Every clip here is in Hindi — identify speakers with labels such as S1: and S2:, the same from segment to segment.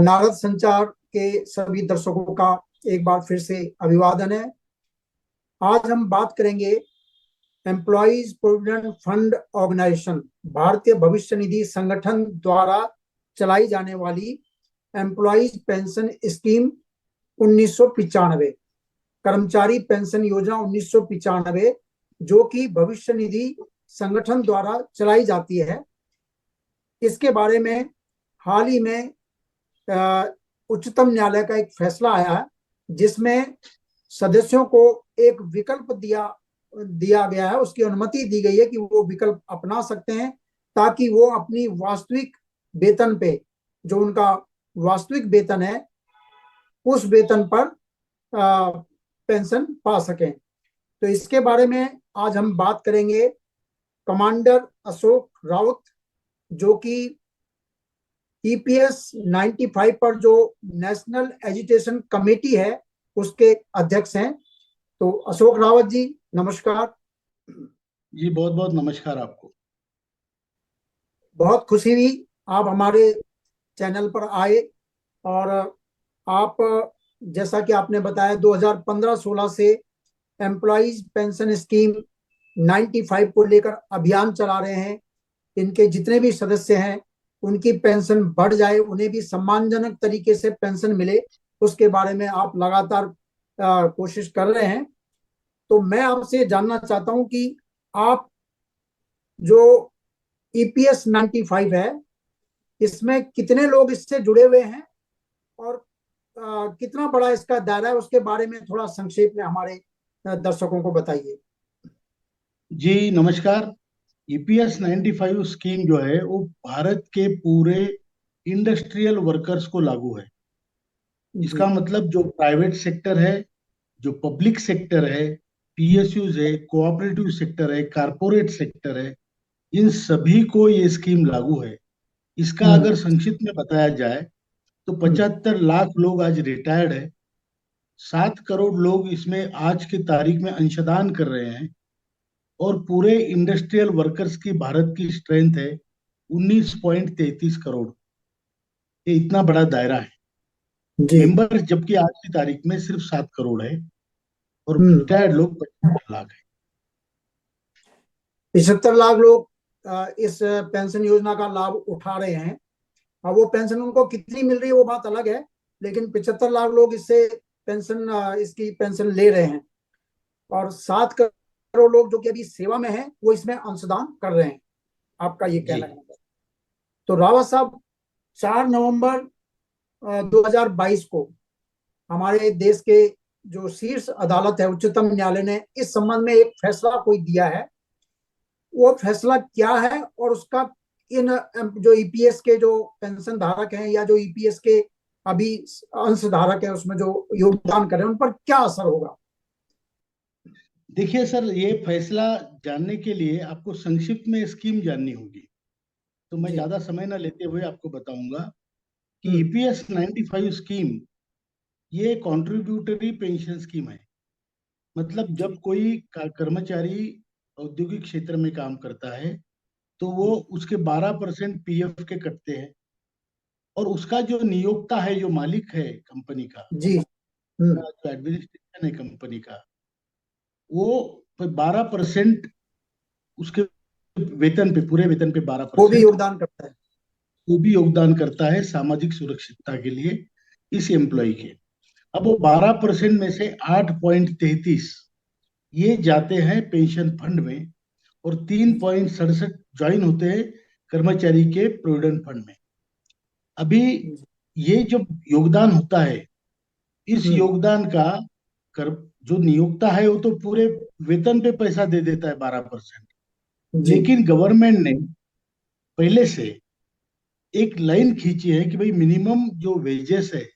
S1: नारद संचार के सभी दर्शकों का एक बार फिर से अभिवादन है। आज हम बात करेंगे एम्प्लॉइज प्रोविडेंट फंड ऑर्गेनाइजेशन, भारतीय भविष्य निधि संगठन द्वारा चलाई जाने वाली एम्प्लॉइज पेंशन स्कीम 1995, कर्मचारी पेंशन योजना 1995, जो कि भविष्य निधि संगठन द्वारा चलाई जाती है। इसके बारे में हाल ही में उच्चतम न्यायालय का एक फैसला आया है, जिसमें सदस्यों को एक विकल्प दिया गया है, उसकी अनुमति दी गई है कि वो विकल्प अपना सकते हैं, ताकि वो अपनी वास्तविक वेतन पे, जो उनका वास्तविक वेतन है, उस वेतन पर पेंशन पा सकें। तो इसके बारे में आज हम बात करेंगे कमांडर अशोक राउत, जो कि ईपीएस 95 पर जो नेशनल एजुकेशन कमेटी है उसके अध्यक्ष हैं। तो अशोक रावत जी, नमस्कार।
S2: जी बहुत बहुत नमस्कार आपको।
S1: बहुत खुशी हुई आप हमारे चैनल पर आए, और आप, जैसा कि आपने बताया, 2015-16 से एम्प्लॉइज पेंशन स्कीम 95 को लेकर अभियान चला रहे हैं। इनके जितने भी सदस्य हैं उनकी पेंशन बढ़ जाए, उन्हें भी सम्मानजनक तरीके से पेंशन मिले, उसके बारे में आप लगातार कोशिश कर रहे हैं। तो मैं आपसे जानना चाहता हूं कि आप जो ईपीएस 95 है, इसमें कितने लोग इससे जुड़े हुए हैं और कितना बड़ा इसका दायरा है, उसके बारे में थोड़ा संक्षेप में हमारे दर्शकों को बताइए।
S2: जी नमस्कार। ईपीएस 95 स्कीम जो है वो भारत के पूरे इंडस्ट्रियल वर्कर्स को लागू है। इसका
S1: जी।
S2: मतलब जो प्राइवेट सेक्टर है, जो पब्लिक सेक्टर है, पीएसयूज है, कोऑपरेटिव सेक्टर है, कारपोरेट सेक्टर है, इन सभी को ये स्कीम लागू है। इसका
S1: हम्म।
S2: अगर संक्षिप्त में बताया जाए तो
S1: हम्म।
S2: 75 लाख लोग आज रिटायर्ड है, 7 करोड़ लोग इसमें आज की तारीख में अंशदान कर रहे हैं, और पूरे इंडस्ट्रियल वर्कर्स की भारत की स्ट्रेंथ है 19.33 करोड़। ये इतना बड़ा दायरा है।
S1: जी।
S2: मेंबर जबकि आज की तारीख में सिर्फ 7 करोड़ है, और
S1: हम्म।
S2: रिटायर्ड लोग 75 लाख है।
S1: 75 लाख लोग इस पेंशन योजना का लाभ उठा रहे हैं। अब वो पेंशन उनको कितनी मिल रही है वो बात अलग है, लेकिन 75 लाख लोग इससे इसकी पेंशन ले रहे हैं, और 7 करोड़ लोग जो कि अभी सेवा में हैं वो इसमें अंशदान कर रहे हैं। आपका ये
S2: जी
S1: कहना है। तो रावत साहब, 4 नवंबर 2022 को हमारे देश के जो शीर्ष अदालत है, उच्चतम न्यायालय ने इस संबंध में एक फैसला कोई दिया है। वो फैसला क्या है, और उसका इन जो ईपीएस के जो पेंशन धारक हैं, या जो ईपीएस के अभी अंश धारक है, उसमें जो योगदान कर रहे हैं, उन पर क्या असर होगा?
S2: देखिए सर, ये फैसला जानने के लिए आपको संक्षिप्त में स्कीम जाननी होगी, तो मैं
S1: जी।
S2: ज्यादा समय ना लेते हुए आपको बताऊंगा कि
S1: हम्म।
S2: ईपीएस 95 स्कीम ये कॉन्ट्रीब्यूटरी पेंशन स्कीम है। मतलब
S1: जी।
S2: जब कोई कर्मचारी औद्योगिक क्षेत्र में काम करता है तो वो उसके 12% पीएफ के कटते हैं, और उसका जो नियोक्ता है, जो मालिक है कंपनी का,
S1: जी। हम्म।
S2: जो एडमिनिस्ट्रेशन है कंपनी का, वो 12% उसके वेतन पे, पूरे वेतन पे
S1: वो भी
S2: 12%
S1: योगदान करता है।
S2: वो भी योगदान करता है सामाजिक सुरक्षितता के लिए इस एम्प्लॉय के। अब वो 12% में से 8.33 ये जाते हैं पेंशन फंड में, और 3.67 ज्वाइन होते हैं कर्मचारी के प्रोविडेंट फंड में। अभी
S1: जी।
S2: ये जो योगदान होता है, इस
S1: हम्म।
S2: योगदान का कर जो नियोक्ता है वो तो पूरे वेतन पे पैसा दे देता है 12%।
S1: जी।
S2: लेकिन गवर्नमेंट ने पहले से एक लाइन खींची है कि भाई मिनिमम जो वेजेस है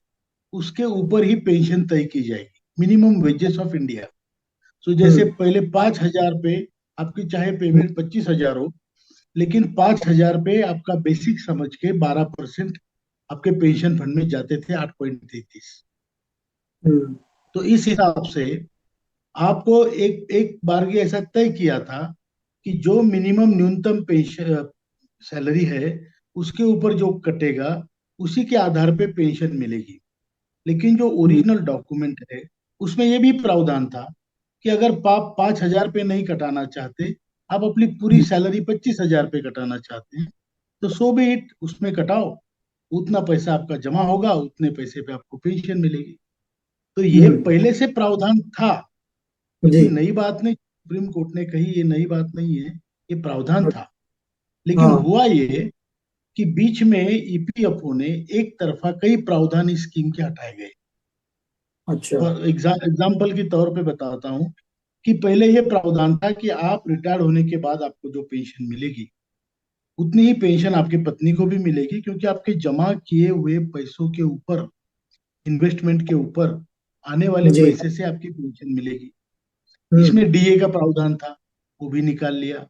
S2: उसके ऊपर ही पेंशन तय की जाएगी, मिनिमम वेजेस ऑफ इंडिया। तो जैसे
S1: हम्म।
S2: पहले 5,000 पे आपकी चाहे
S1: हम्म।
S2: पेमेंट 25,000 हो, लेकिन 5,000 पे आपका बेसिक समझ के 12% आपके पेंशन फंड में जाते थे, 8.33।
S1: हम्म।
S2: तो इस हिसाब से आपको एक एक बार ये ऐसा तय किया था कि जो मिनिमम न्यूनतम पेंशन सैलरी है उसके ऊपर जो कटेगा उसी के आधार पे पेंशन मिलेगी। लेकिन जो
S1: हम्म,
S2: ओरिजिनल डॉक्यूमेंट है उसमें ये भी प्रावधान था कि अगर आप 5,000 पे नहीं कटाना चाहते, आप अपनी पूरी
S1: हम्म,
S2: सैलरी 25,000 पे कटाना चाहते हैं, तो सो भी इट, उसमें कटाओ, उतना पैसा आपका जमा होगा, उतने पैसे पे आपको पेंशन मिलेगी। तो ये
S1: हम्म,
S2: पहले से प्रावधान था, ये
S1: जी।
S2: कोई नई बात नहीं, सुप्रीम कोर्ट ने कही, ये नई बात नहीं है, ये प्रावधान था। लेकिन
S1: हाँ।
S2: हुआ ये कि बीच में ईपीएफओ ने एक तरफा कई प्रावधान इस स्कीम के हटाए गए।
S1: अच्छा।
S2: एग्जाम्पल के तौर पे बताता हूँ कि पहले ये प्रावधान था कि आप रिटायर्ड होने के बाद आपको जो पेंशन मिलेगी, उतनी ही पेंशन आपकी पत्नी को भी मिलेगी, क्योंकि आपके जमा किए हुए पैसों के ऊपर, इन्वेस्टमेंट के ऊपर आने वाले
S1: जी।
S2: पैसे से आपकी पेंशन मिलेगी।
S1: हम्म।
S2: इसमें डीए का प्रावधान था, वो भी निकाल लिया।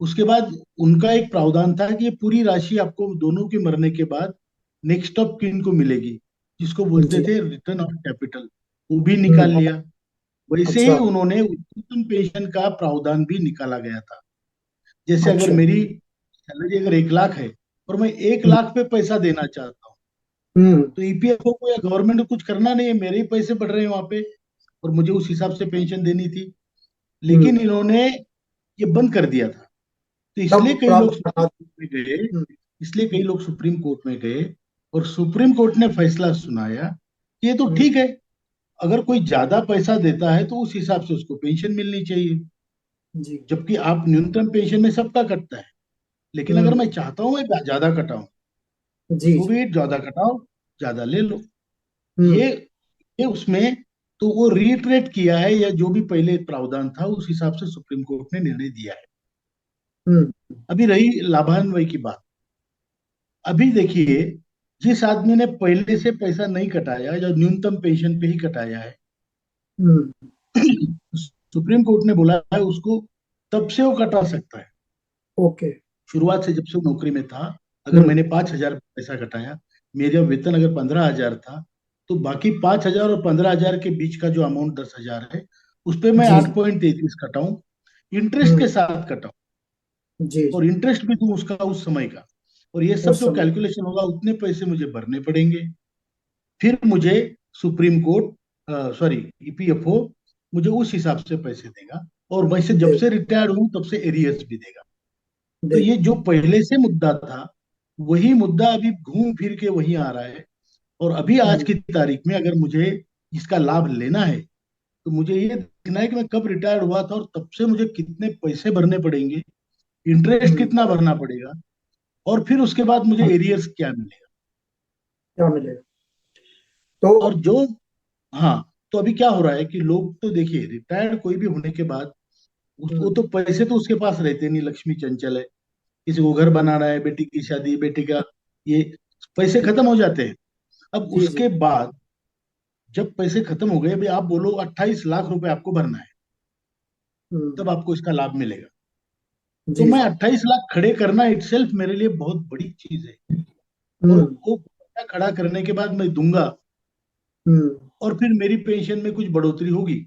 S2: उसके बाद उनका एक प्रावधान था कि ये पूरी राशि आपको दोनों के मरने के बाद नेक्स्ट ऑफ किन को मिलेगी, जिसको बोलते
S1: जी।
S2: थे रिटर्न ऑफ कैपिटल, वो भी निकाल
S1: हम्म।
S2: लिया। वैसे ही
S1: अच्छा।
S2: उन्होंने उच्चतम पेंशन का प्रावधान भी निकाला गया था। जैसे अगर
S1: अच्छा।
S2: मेरी सैलरी अगर 1 लाख है और मैं एक
S1: हम्म।
S2: लाख पे पैसा देना चाहता हूँ,
S1: हम्म।
S2: तो ईपीएफओ को या गवर्नमेंट को कुछ करना नहीं है, मेरे ही पैसे बढ़ रहे हैं वहां पे, और मुझे उस हिसाब से पेंशन देनी थी।
S1: हम्म।
S2: लेकिन इन्होंने ये बंद कर दिया था। तो
S1: तब
S2: इसलिए कई लोग
S1: प्रावधान हटा।
S2: सुप्रीम कोर्ट में गए,
S1: हम्म।
S2: इसलिए कई लोग सुप्रीम कोर्ट में गए, और सुप्रीम कोर्ट ने फैसला सुनाया कि ये तो
S1: हम्म।
S2: ठीक है, अगर कोई ज्यादा पैसा देता है तो उस हिसाब से उसको पेंशन मिलनी चाहिए।
S1: जी।
S2: जबकि आप न्यूनतम पेंशन में सबका कटता है, लेकिन अगर
S1: हम्म।
S2: मैं चाहता हूं मैं ज्यादा कटाऊं, तो
S1: जी।
S2: सो भी ज्यादा कटाओ, ज्यादा ले लो।
S1: हम्म।
S2: ये ये उसमें, तो वो रीइटरेट किया है, या जो भी पहले प्रावधान था उस हिसाब से सुप्रीम कोर्ट ने निर्णय दिया है।
S1: हम्म।
S2: अभी रही लाभान्वय की बात। अभी देखिए, जिस आदमी ने पहले से पैसा नहीं कटाया या न्यूनतम पेंशन पे ही कटाया है,
S1: हम्म।
S2: सुप्रीम कोर्ट ने बोला है उसको तब से वो कटा सकता है।
S1: ओके।
S2: शुरुआत से जब से वो नौकरी में था, अगर
S1: हम्म।
S2: मैंने 5,000 पैसा कटाया, मेरा वेतन अगर 15,000 था, तो बाकी 5,000 और 15,000 के बीच का जो अमाउंट 10,000 है, उस पर मैं
S1: जी। जी।
S2: 8.33 कटाऊं, इंटरेस्ट के
S1: हम्म।
S2: साथ कटाऊं,
S1: जी।
S2: और
S1: जी।
S2: इंटरेस्ट भी दूं उसका उस समय का, और ये सब
S1: उस
S2: जो
S1: समय।
S2: कैलकुलेशन होगा उतने पैसे मुझे भरने पड़ेंगे। फिर मुझे सुप्रीम कोर्ट, सॉरी, ईपीएफओ मुझे उस हिसाब से पैसे देगा, और वैसे जब
S1: दे
S2: से रिटायर्ड हूं तब से एरियर्स भी देगा। तो
S1: देगा।
S2: ये जो पहले से मुद्दा था, वही मुद्दा अभी घूम फिर के वही आ रहा है। और अभी आज
S1: हम्म।
S2: की तारीख में अगर मुझे इसका लाभ लेना है, तो मुझे ये देखना है कि मैं कब रिटायर्ड हुआ था और तब से मुझे कितने पैसे भरने पड़ेंगे, इंटरेस्ट
S1: हम्म।
S2: कितना भरना पड़ेगा, और फिर उसके बाद मुझे
S1: हाँ,
S2: एरियर्स क्या मिलेगा।
S1: क्या मिलेगा? तो
S2: और जो, हाँ, तो अभी क्या हो रहा है कि लोग तो देखिए, रिटायर्ड कोई भी होने के बाद वो
S1: हम्म।
S2: तो पैसे तो उसके पास रहते नहीं, लक्ष्मी चंचल है, किसी को घर
S1: हम्म।
S2: बनाना है, बेटी की शादी, बेटी का ये, पैसे खत्म हो जाते हैं। अब
S1: जी। जी।
S2: उसके बाद जब पैसे खत्म हो गए, भाई आप बोलो 28 लाख रुपए आपको भरना है,
S1: हम्म।
S2: तब आपको इसका लाभ मिलेगा। तो
S1: जी।
S2: मैं
S1: जी।
S2: 28 लाख खड़े करना इटसेल्फ मेरे लिए बहुत बड़ी चीज है। और
S1: हम्म।
S2: वो पैसा खड़ा करने के बाद मैं दूंगा,
S1: हम्म।
S2: और फिर मेरी पेंशन में कुछ बढ़ोतरी होगी।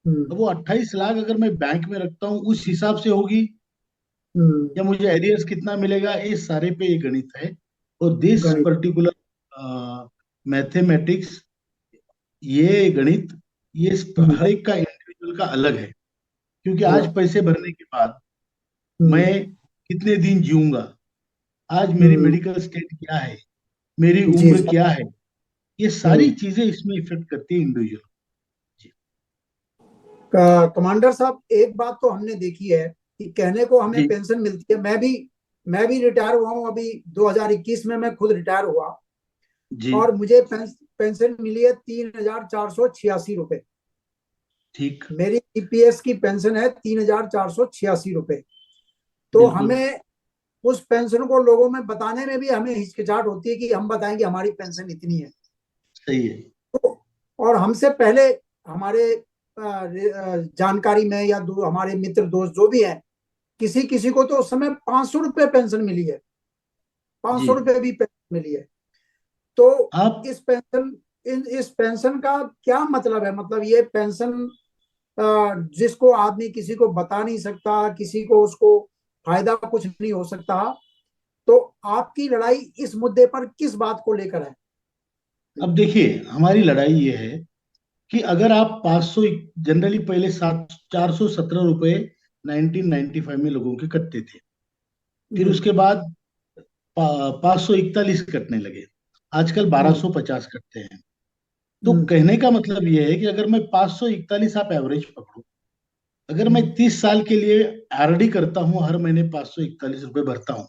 S1: हम्म।
S2: अब वो 28 लाख अगर मैं बैंक में रखता हूँ उस हिसाब से होगी,
S1: हम्म।
S2: या मुझे एरियर्स कितना मिलेगा, इस सारे पे ये गणित है। और दिस
S1: गणित।
S2: पर्टिकुलर मैथमेटिक्स, ये गणित, ये
S1: हम्म।
S2: हर एक का इंडिविजुअल का अलग है। क्योंकि आज
S1: अलग।
S2: पैसे भरने के बाद
S1: हम्म।
S2: मैं कितने दिन जीऊंगा, आज मेरी
S1: हम्म।
S2: मेडिकल स्टेट क्या है, मेरी
S1: जी।
S2: उम्र
S1: जी।
S2: क्या है, ये सारी
S1: हम्म।
S2: चीजें इसमें इफेक्ट करती है इंडिविजुअल। जी।
S1: कमांडर साहब, एक बात तो हमने देखी है कि कहने को हमें
S2: जी।
S1: पेंशन मिलती है। मैं भी रिटायर हुआ हूं अभी। 2021 में मैं खुद रिटायर हुआ।
S2: जी।
S1: और मुझे पेंशन मिली है 3,486 रुपए।
S2: ठीक।
S1: मेरी ईपीएस की पेंशन है 3,486 रुपए। तो
S2: बिल्कुल।
S1: हमें उस पेंशन को लोगों में बताने में भी हमें हिचकिचाहट होती है कि हम बताएंगे हमारी पेंशन इतनी है।
S2: सही है।
S1: तो और हमसे पहले हमारे जानकारी में या हमारे मित्र दोस्त जो भी हैं, किसी किसी को तो उस समय 500 रुपये पेंशन मिली है। पांच
S2: जी।
S1: सौ रुपये भी पेंशन मिली है। तो
S2: आप,
S1: इस पेंशन का क्या मतलब है? मतलब ये पेंशन जिसको आदमी किसी को बता नहीं सकता, किसी को उसको फायदा कुछ नहीं हो सकता। तो आपकी लड़ाई इस मुद्दे पर किस बात को लेकर है?
S2: अब देखिए, हमारी लड़ाई ये है कि अगर आप 500, जनरली पहले 417 रुपए 1995 में लोगों के कटते थे, फिर
S1: हम्म।
S2: उसके बाद 541 कटने लगे, आजकल
S1: हम्म।
S2: 1250 कटते हैं। तो
S1: हम्म।
S2: कहने का मतलब ये है कि अगर मैं 541, आप एवरेज पकड़ो, अगर मैं
S1: हम्म।
S2: 30 साल के लिए आरडी करता हूँ, हर महीने 541 रुपए भरता हूँ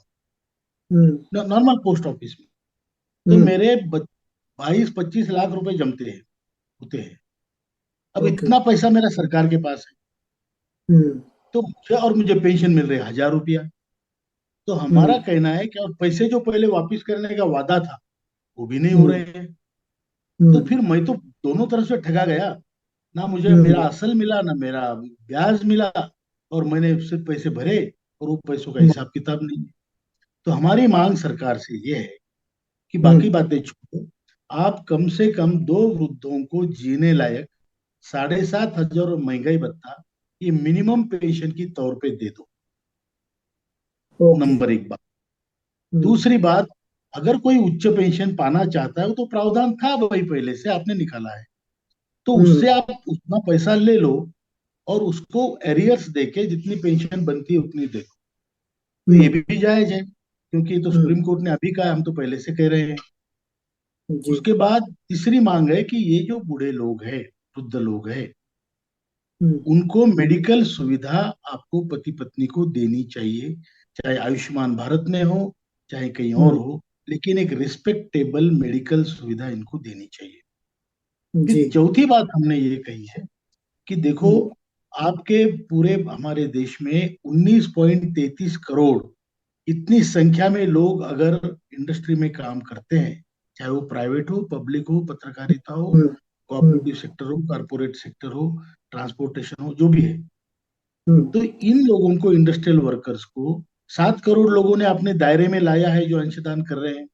S1: हम्म।
S2: नॉर्मल पोस्ट ऑफिस में, तो
S1: हम्म।
S2: मेरे 22-25 लाख रुपए जमते हैं, होते हैं। अब
S1: ओके।
S2: इतना पैसा मेरा सरकार के पास है,
S1: हम्म।
S2: तो मुझे पेंशन मिल रही है 1,000 रुपया। तो हमारा
S1: हम्म।
S2: कहना है कि और पैसे जो पहले वापस करने का वादा था, वो भी नहीं हो
S1: हम्म।
S2: रहे हैं। तो
S1: हम्म।
S2: फिर मैं तो दोनों तरफ से ठगा गया, ना मुझे
S1: हम्म।
S2: मेरा असल मिला, ना मेरा ब्याज मिला, और मैंने सिर्फ पैसे भरे और वो पैसों का
S1: हम्म।
S2: हिसाब किताब नहीं है। तो हमारी मांग सरकार से ये है कि बाकी
S1: हम्म।
S2: बातें छोड़ो, आप कम से कम दो वृद्धों को जीने लायक 7,500 महंगाई भत्ता, ये मिनिमम पेंशन की तौर पे दे दो।
S1: ओके।
S2: नंबर एक बात।
S1: हम्म।
S2: दूसरी बात, अगर कोई उच्च पेंशन पाना चाहता है, वो तो प्रावधान था वही, पहले से आपने निकाला है, तो
S1: हम्म।
S2: उससे आप उतना पैसा ले लो और उसको एरियर्स देके जितनी पेंशन बनती है उतनी दे दो। तो ये
S1: हम्म।
S2: भी जायज है, क्योंकि ये तो
S1: हम्म।
S2: सुप्रीम कोर्ट ने अभी कहा, हम तो पहले से कह रहे हैं।
S1: जी।
S2: उसके बाद तीसरी मांग है कि ये जो बूढ़े लोग हैं, वृद्ध लोग हैं,
S1: हम्म।
S2: उनको मेडिकल सुविधा आपको पति पत्नी को देनी चाहिए, चाहे आयुष्मान भारत में हो, चाहे कहीं और
S1: हम्म।
S2: हो, लेकिन एक रिस्पेक्टेबल मेडिकल सुविधा इनको देनी चाहिए। फिर
S1: जी।
S2: चौथी बात हमने ये कही है कि देखो,
S1: हम्म।
S2: आपके पूरे हमारे देश में 19.33 करोड़, इतनी संख्या में लोग अगर इंडस्ट्री में काम करते हैं, चाहे वो प्राइवेट हो, पब्लिक हो, पत्रकारिता हो,
S1: हम्म। हम्म।
S2: कोऑपरेटिव सेक्टर हो, कारपोरेट सेक्टर हो, ट्रांसपोर्टेशन हो, जो भी है,
S1: हम्म।
S2: तो इन लोगों को, इंडस्ट्रियल वर्कर्स को 7 करोड़ लोगों ने अपने दायरे में लाया है जो अंशदान कर रहे हैं।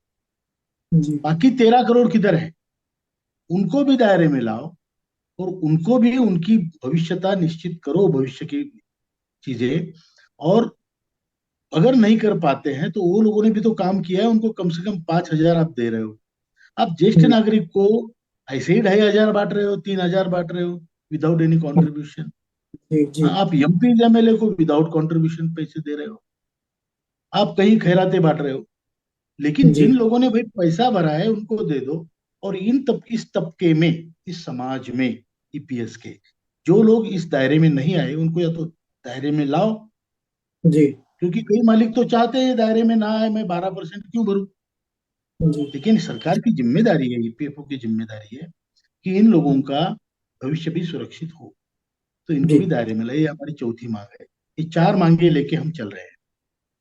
S1: जी।
S2: बाकी 13 करोड़ किधर है? उनको भी दायरे में लाओ और उनको भी उनकी भविष्यता निश्चित करो, भविष्य की चीजें। और अगर नहीं कर पाते हैं तो वो लोगों ने भी तो काम किया है, उनको कम से कम 5,000 आप दे रहे हो। आप ज्येष्ठ
S1: हम्म।
S2: नागरिक को ऐसे ही 2,500 बांट रहे हो, 3,000 बांट रहे हो, विदाउट एनी कॉन्ट्रीब्यूशन।
S1: जी। जी।
S2: आप एमपी एमएलए को विदाउट कॉन्ट्रीब्यूशन पैसे दे रहे हो, आप कहीं खैराते बांट रहे हो। लेकिन
S1: जी।
S2: जिन लोगों ने भाई पैसा भरा है उनको दे दो। और इस तबके में, इस समाज में, ईपीएस के जो लोग इस दायरे में नहीं आए, उनको या तो दायरे में लाओ,
S1: जी।
S2: क्योंकि कई मालिक तो चाहते हैं दायरे में ना आए, मैं 12% क्यों भरूं।
S1: जी।
S2: लेकिन सरकार की जिम्मेदारी है, ईपीएफओ की जिम्मेदारी है कि इन लोगों का भविष्य भी सुरक्षित हो, तो इनको
S1: जी।
S2: भी दायरे में लाए। ये हमारी चौथी मांग है। ये चार मांगे लेके हम चल रहे हैं।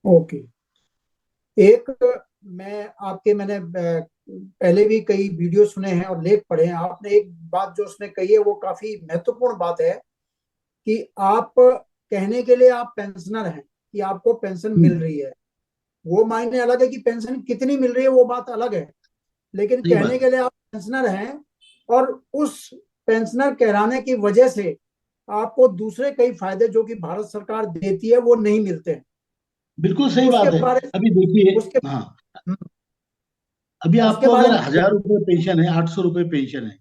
S1: ओके। एक, मैंने पहले भी कई वीडियो सुने हैं और लेख पढ़े हैं। आपने एक बात जो उसमें कही है वो काफी महत्वपूर्ण बात है कि आप कहने के लिए आप पेंशनर हैं कि आपको पेंशन मिल
S2: हम्म,
S1: रही है। वो मायने अलग है कि पेंशन कितनी मिल रही है, वो बात अलग है। लेकिन
S2: सही
S1: कहने
S2: बात है।
S1: के लिए आप पेंशनर हैं, और उस पेंशनर कहलाने की वजह से आपको दूसरे कई फायदे जो कि भारत सरकार देती है वो नहीं मिलते हैं।
S2: बिल्कुल सही
S1: उसके
S2: बात है।
S1: बारे
S2: अभी देखिए,
S1: उसके
S2: हाँ, अभी
S1: उसके
S2: आपको
S1: बारे
S2: अगर
S1: में।
S2: 1,000 रुपये पेंशन है, 800 रुपये पेंशन है,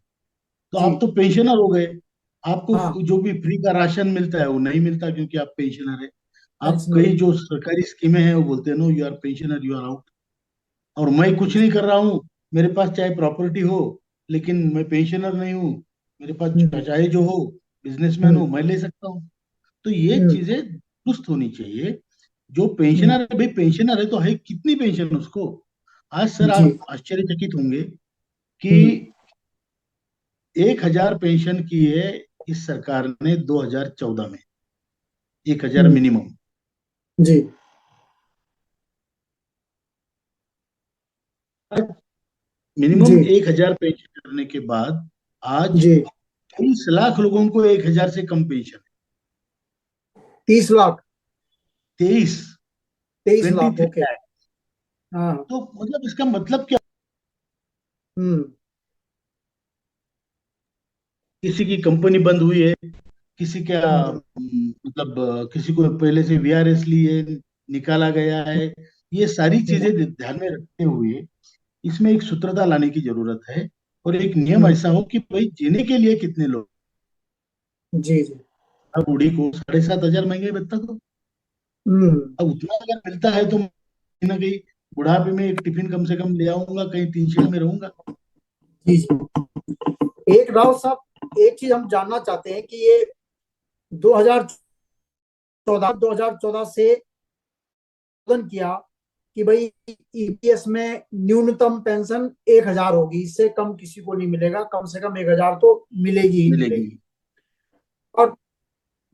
S2: तो आप
S1: जी।
S2: तो पेंशनर हो गए।
S1: हाँ।
S2: आपको जो भी फ्री का राशन मिलता है वो नहीं मिलता, क्योंकि आप पेंशनर है। आप
S1: पेंशनर
S2: कई
S1: है।
S2: जो सरकारी स्कीमें हैं वो बोलते हैं no you are pensioner, you are out. और मैं कुछ नहीं कर रहा हूँ, मेरे पास चाहे प्रॉपर्टी हो, लेकिन मैं पेंशनर नहीं हूँ, मेरे पास
S1: हम्म।
S2: चाहे जो हो, बिजनेसमैन
S1: हम्म।
S2: हो, मैं ले सकता हूँ। तो ये
S1: हम्म।
S2: चीजें दुरुस्त होनी चाहिए। जो
S1: हम्म।
S2: पेंशनर है भाई, पेंशनर है तो है कितनी पेंशन उसको। आज सर
S1: जी।
S2: आप आश्चर्यचकित होंगे कि
S1: हम्म।
S2: 1,000 पेंशन की है इस सरकार ने 2014 में, 1,000
S1: हम्म।
S2: मिनिमम।
S1: जी।
S2: मिनिमम
S1: जी।
S2: 1,000 पेंशन करने के बाद आज
S1: जी।
S2: 23 लाख लोगों को 1,000 से कम पेंशन
S1: 30 लाख।
S2: है। 23,
S1: 23 लाख,
S2: 23
S1: ओके।
S2: लाख।
S1: हाँ।
S2: तो मतलब इसका मतलब क्या?
S1: हम्म।
S2: किसी की कंपनी बंद हुई है, किसी का
S1: हम्म।
S2: मतलब किसी को पहले से वीआरएस लिए निकाला गया है, ये सारी चीजें ध्यान में रखते हुए इसमें एक सूत्रता लाने की जरूरत है, और एक नियम
S1: हम्म,
S2: ऐसा हो कि भाई जीने के लिए कितने लोग।
S1: जी जी।
S2: अब बूढ़ी को 7,500 महंगे बता दो।
S1: हम्म,
S2: अब उतना अगर मिलता है तो कहीं ना कहीं बुढ़ापे में एक टिफिन कम से कम ले आऊंगा, कहीं तीन शेड में रहूंगा।
S1: जी जी। एक राव साहब, एक चीज हम जानना चाहते हैं कि ये 2014 से संशोधन किया कि भाई ईपीएस में न्यूनतम पेंशन 1,000 होगी, इससे कम किसी को नहीं मिलेगा, कम से कम 1,000 तो मिलेगी ही
S2: मिलेगी।
S1: मिलेगी। और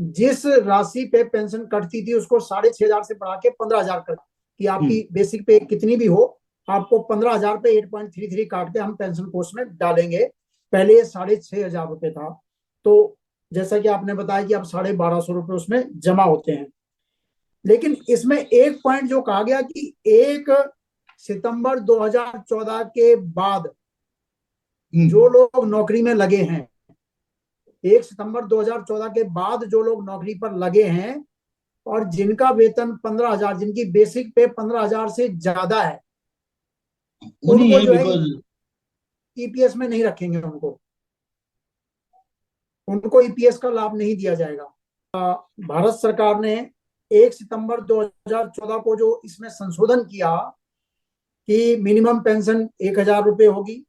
S1: जिस राशि पे पेंशन कटती थी उसको 6,500 से बढ़ा के 15,000 कर, कि
S2: हम्म।
S1: आपकी बेसिक पे कितनी भी हो, आपको 15,000 पे 8.33 काट के हम पेंशन कोष में डालेंगे। पहले ये 6,500 रुपए था। तो जैसा कि आपने बताया कि अब 1,250 रुपए उसमें जमा होते हैं। लेकिन इसमें एक पॉइंट जो कहा गया कि 1 सितंबर 2014 के बाद जो
S2: हम्म।
S1: लोग नौकरी में लगे हैं, 1 सितंबर 2014 के बाद जो लोग नौकरी पर लगे हैं और जिनका वेतन 15,000, जिनकी बेसिक पे 15,000 से ज्यादा है,
S2: उन्हीं
S1: उनको
S2: है,
S1: जो है
S2: बिकॉज
S1: ईपीएस में नहीं रखेंगे। उनको उनको ईपीएस का लाभ नहीं दिया जाएगा। भारत सरकार ने 1 सितंबर 2014 को जो इसमें संशोधन किया कि मिनिमम पेंशन 1,000 रुपए होगी,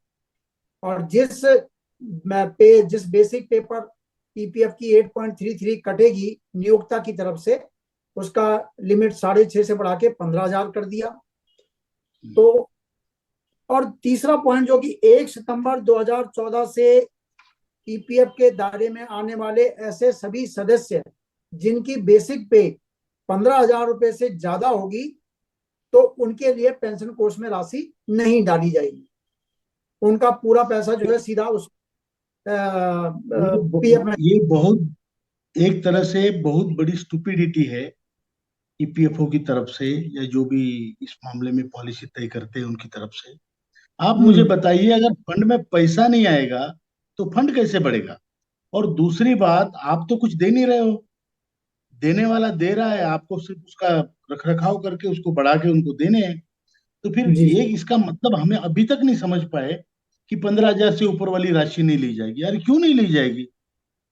S1: और जिस बेसिक पे पर पीपीएफ की 8.33 कटेगी नियोक्ता की तरफ से, उसका लिमिट 6,500 से बढ़ा के 15,000 कर दिया। तो और तीसरा पॉइंट जो कि 1 सितंबर 2014 से ईपीएफ के दायरे में आने वाले ऐसे सभी सदस्य जिनकी बेसिक पे 15,000 रुपए से ज्यादा होगी, तो उनके लिए पेंशन कोष में राशि नहीं डाली जाएगी। उनका पूरा पैसा जो है सीधा उस पीएफ में।
S2: ये बहुत, एक तरह से बहुत बड़ी स्टुपिडिटी है ईपीएफओ की तरफ से, या जो भी इस मामले में पॉलिसी तय करते हैं उनकी तरफ से। आप मुझे
S1: हम्म,
S2: बताइए, अगर फंड में पैसा नहीं आएगा तो फंड कैसे बढ़ेगा? और दूसरी बात, आप तो कुछ दे नहीं रहे हो। देने वाला दे रहा है, आपको सिर्फ उसका रख रखाव करके उसको बढ़ा के उनको देने हैं। तो फिर
S1: जी
S2: ये
S1: जी।
S2: इसका मतलब हमें अभी तक नहीं समझ पाए कि 15,000 से ऊपर वाली राशि नहीं ली जाएगी। यार क्यों नहीं ली जाएगी?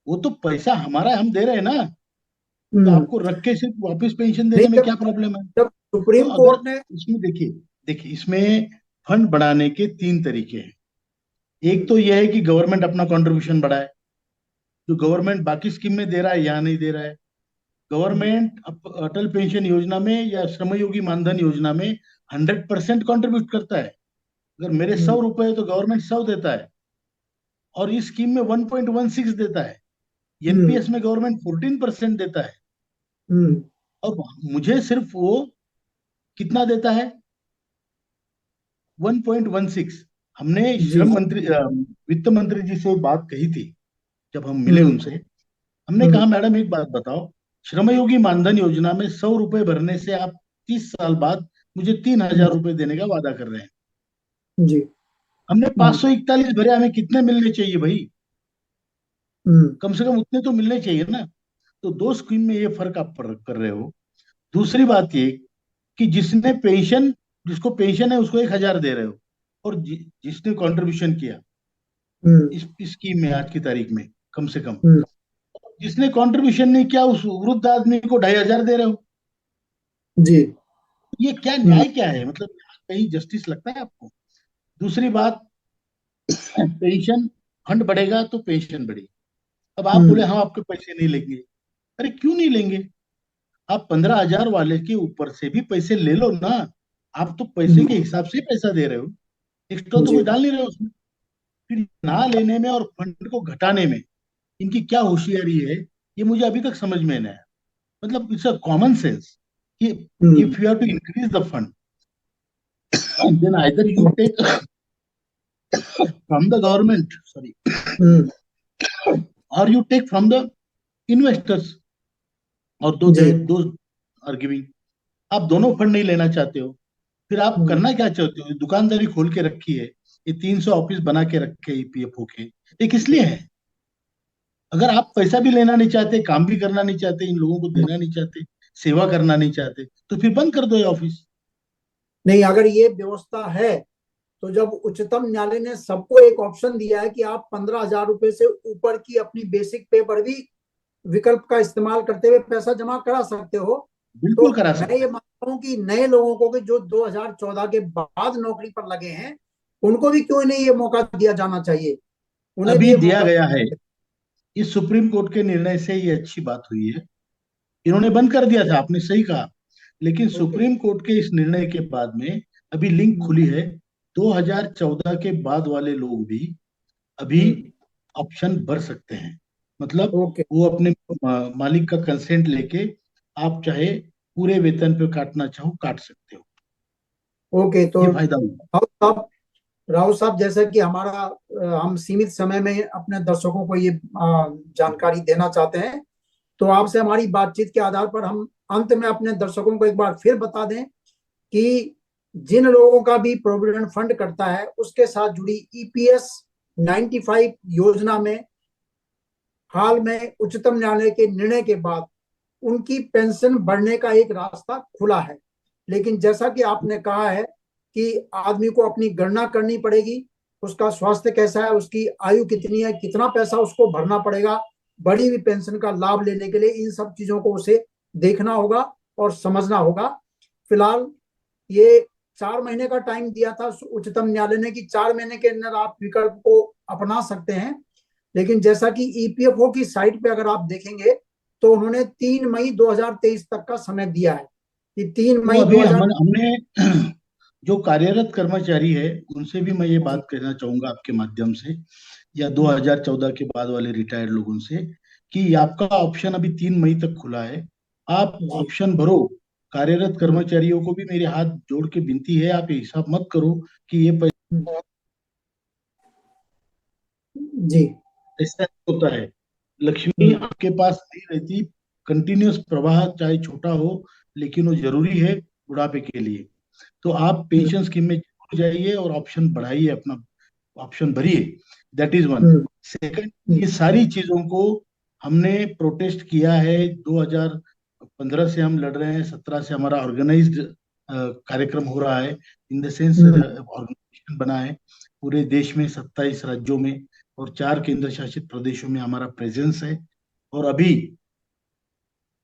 S2: वो तो पैसा हमारा है, हम दे रहे हैं ना। तो
S1: हम्म।
S2: आपको रख के सिर्फ वापस पेंशन
S1: नहीं,
S2: देने में
S1: जब
S2: क्या प्रॉब्लम है?
S1: जब
S2: तो
S1: सुप्रीम
S2: अगर
S1: कोर्ट ने।
S2: इसमें देखिए, देखिए इसमें फंड बढ़ाने के तीन तरीके हैं। एक
S1: हम्म,
S2: तो यह है कि गवर्नमेंट अपना कंट्रीब्यूशन बढ़ाए, जो गवर्नमेंट बाकी स्कीम में दे रहा है यहाँ नहीं दे रहा है।
S1: हम्म,
S2: गवर्नमेंट अटल पेंशन योजना में या श्रमयोगी मानधन योजना में 100% कॉन्ट्रीब्यूट करता है। अगर मेरे
S1: हम्म,
S2: 100 रुपए है तो गवर्नमेंट 100 देता है, और इस स्कीम में 1.16 देता है।
S1: हम्म,
S2: एनपीएस में गवर्नमेंट 14% देता है।
S1: हम्म,
S2: अब मुझे सिर्फ वो कितना देता है? 1.16। हमने
S1: जी
S2: श्रम
S1: जी।
S2: मंत्री वित्त मंत्री जी से बात कही थी जब हम मिले
S1: हम्म,
S2: उनसे। हमने
S1: हम्म,
S2: कहा मैडम एक बात बताओ, श्रमयोगी मानधन योजना में 100 रुपए भरने से आप 30 साल बाद मुझे 3,000 रुपए देने का वादा कर रहे हैं।
S1: जी।
S2: हमने
S1: हम्म,
S2: 541 भरे, हमें कितने मिलने चाहिए भाई?
S1: हम्म,
S2: कम से कम उतने तो मिलने चाहिए ना। तो दो स्कीम में ये फर्क आप कर रहे हो। दूसरी बात ये कि जिसको पेंशन है उसको 1,000 दे रहे हो, और जिसने कंट्रीब्यूशन किया
S1: हम्म,
S2: इस स्कीम में आज की तारीख में, कम से कम,
S1: हम्म,
S2: जिसने कंट्रीब्यूशन नहीं किया उस वृद्ध आदमी को 2,500 दे रहे हो।
S1: जी।
S2: ये क्या
S1: हम्म,
S2: न्याय, क्या है? मतलब यहाँ कहीं जस्टिस लगता है आपको? दूसरी बात, पेंशन फंड बढ़ेगा तो पेंशन बढ़ेगी। अब आप बोले
S1: हम्म,
S2: हम आपके पैसे नहीं लेंगे। अरे क्यों नहीं लेंगे? आप 15,000 वाले के ऊपर से भी पैसे ले लो ना। आप तो पैसे के
S1: हम्म,
S2: हिसाब से ही पैसा दे रहे हो, एक्स्ट्रा तो
S1: जी।
S2: कुछ डाल नहीं रहे हो उसमें। फिर ना लेने में और फंड को घटाने में इनकी क्या होशियारी है, ये मुझे अभी तक समझ में नहीं आया। मतलब इट्स अ कॉमन सेंस कि
S1: hmm,
S2: if you have to increase the fund, then either you take from the government, sorry,
S1: hmm,
S2: और you take from the investors, और
S1: जी।
S2: दो आर गिविंग। आप दोनों फंड नहीं लेना चाहते हो, फिर आप
S1: हम्म,
S2: करना क्या चाहते हो? दुकानदारी खोल के रखी है, ये 300 ऑफिस बना के रखे ईपीएफओ के, ये किस लिए है? अगर आप पैसा भी लेना नहीं चाहते, काम भी करना नहीं चाहते, इन लोगों को देना नहीं चाहते, सेवा करना नहीं चाहते, तो फिर बंद कर दो ये ऑफिस।
S1: नहीं, अगर ये व्यवस्था है तो जब उच्चतम न्यायालय ने सबको एक ऑप्शन दिया है कि आप 15,000 रुपए से ऊपर की अपनी बेसिक पे पर भी विकल्प का इस्तेमाल करते हुए पैसा जमा करा सकते हो,
S2: बिल्कुल
S1: तो
S2: करा
S1: मैं
S2: सकते
S1: ये
S2: हैं।
S1: मानता हूँ कि नए लोगों को कि जो 2014 के बाद नौकरी पर लगे हैं, उनको भी क्यों नहीं ये मौका दिया जाना चाहिए, उन्हें भी
S2: अभी
S1: ये
S2: दिया
S1: मौका।
S2: गया है। इस सुप्रीम कोर्ट के निर्णय से ये अच्छी बात हुई है। इन्होंने बंद कर दिया था, आपने सही कहा, लेकिन
S1: ओके।
S2: सुप्रीम कोर्ट के इस निर्णय के बाद में अभी लिंक खुली है। 2014 के बाद वाले लोग भी अभी ऑप्शन भर सकते हैं। मतलब
S1: ओके।
S2: वो अपने मालिक का कंसेंट लेके आप चाहे पूरे वेतन पे काटना चाहो काट सकते हो।
S1: ओके। तो
S2: ये फायदा होगा।
S1: राउत साहब, जैसा कि हमारा हम सीमित समय में अपने दर्शकों को ये जानकारी देना चाहते हैं, तो आपसे हमारी बातचीत के आधार पर हम अंत में अपने दर्शकों को एक बार फिर बता दें कि जिन लोगों का भी प्रोविडेंट फंड करता है, उसके साथ जुड़ी ईपीएस 95 योजना में हाल में उच्चतम न्यायालय के निर्णय के बाद उनकी पेंशन बढ़ने का एक रास्ता खुला है। लेकिन जैसा कि आपने कहा है कि आदमी को अपनी गणना करनी पड़ेगी, उसका स्वास्थ्य कैसा है, उसकी आयु कितनी है, कितना पैसा उसको भरना पड़ेगा बड़ी हुई पेंशन का लाभ लेने के लिए, इन सब चीजों को उसे देखना होगा और समझना होगा। फिलहाल ये 4 महीने का टाइम दिया था उच्चतम न्यायालय ने कि 4 महीने के अंदर आप विकल्प को अपना सकते हैं। लेकिन जैसा कि ईपीएफओ की साइट पे अगर आप देखेंगे तो उन्होंने 3 मई 2023 तक का समय दिया है कि 3
S2: तो
S1: मई
S2: अभी
S1: 2000।
S2: हमने जो कार्यरत कर्मचारी है उनसे भी मैं ये
S1: जी।
S2: बात कहना चाहूंगा आपके माध्यम से, या
S1: हम्म।
S2: 2014 के बाद वाले रिटायर्ड लोगों से, कि आपका ऑप्शन अभी 3 मई तक खुला है। आप
S1: जी।
S2: ऑप्शन भरो। कार्यरत
S1: हम्म।
S2: कर्मचारियों को भी मेरे हाथ जोड़ के विनती है, आप ये हिसाब मत करो कि ये
S1: हम्म। जी।
S2: ऐसा होता है। लक्ष्मी
S1: हम्म।
S2: आपके पास नहीं रहती। कंटिन्यूअस प्रवाह चाहे छोटा हो, लेकिन वो जरूरी है बुढ़ापे के लिए। तो आप
S1: हम्म।
S2: पेंशन स्कीम में जरूर जाइए और ऑप्शन बढ़ाइए, अपना ऑप्शन भरिए। That is one.
S1: Hmm.
S2: Second,
S1: hmm.
S2: ये सारी चीजों को हमने प्रोटेस्ट किया है। 2015 से हम लड़ रहे हैं, 17 से हमारा ऑर्गेनाइज्ड कार्यक्रम हो रहा है। In the sense
S1: hmm.
S2: Organisation बना है पूरे देश में, 27 राज्यों में और 4 केंद्र शासित प्रदेशों में हमारा प्रेजेंस है। और अभी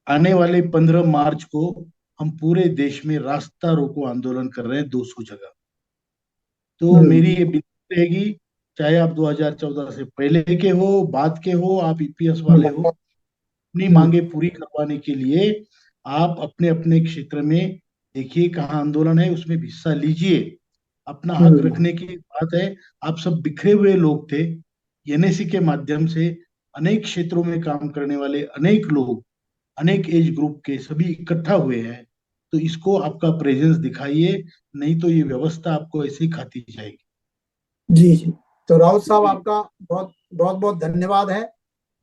S2: आने वाले 15 मार्च को हम पूरे देश में रास्ता रोको आंदोलन कर रहे हैं, 200 जगह। तो मेरी
S1: हम्म।
S2: ये विनती रहेगी, चाहे आप 2014 से पहले के हो, बाद के हो, आप ईपीएस वाले
S1: हम्म।
S2: हो, अपनी
S1: हम्म।
S2: मांगे पूरी करवाने के लिए आप अपने अपने क्षेत्र में देखिए कहाँ आंदोलन है, उसमें हिस्सा लीजिए। अपना हक
S1: हम्म।
S2: रखने की बात है। आप सब बिखरे हुए लोग थे। एनएसी के माध्यम से अनेक क्षेत्रों में काम करने वाले अनेक लोग, अनेक एज ग्रुप के सभी इकट्ठा हुए हैं। तो इसको आपका प्रेजेंस दिखाइए, नहीं तो ये व्यवस्था आपको ऐसे ही खाती जाएगी।
S1: जी। जी। तो राउत साहब,
S2: जी।
S1: आपका बहुत बहुत बहुत धन्यवाद है।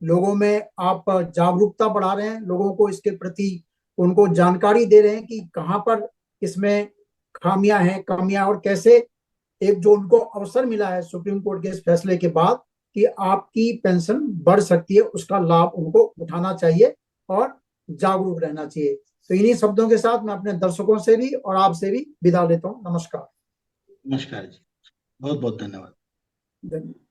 S1: लोगों में आप जागरूकता बढ़ा रहे हैं, लोगों को इसके प्रति उनको जानकारी दे रहे हैं कि कहाँ पर इसमें खामियां हैं, कमियां, और कैसे एक जो उनको अवसर मिला है सुप्रीम कोर्ट के इस फैसले के बाद कि आपकी पेंशन बढ़ सकती है, उसका लाभ उनको उठाना चाहिए और जागरूक रहना चाहिए। तो इन्हीं शब्दों के साथ मैं अपने दर्शकों से भी और आपसे भी विदा लेता हूँ। नमस्कार।
S2: नमस्कार जी। बहुत बहुत धन्यवाद।
S1: धन्यवाद।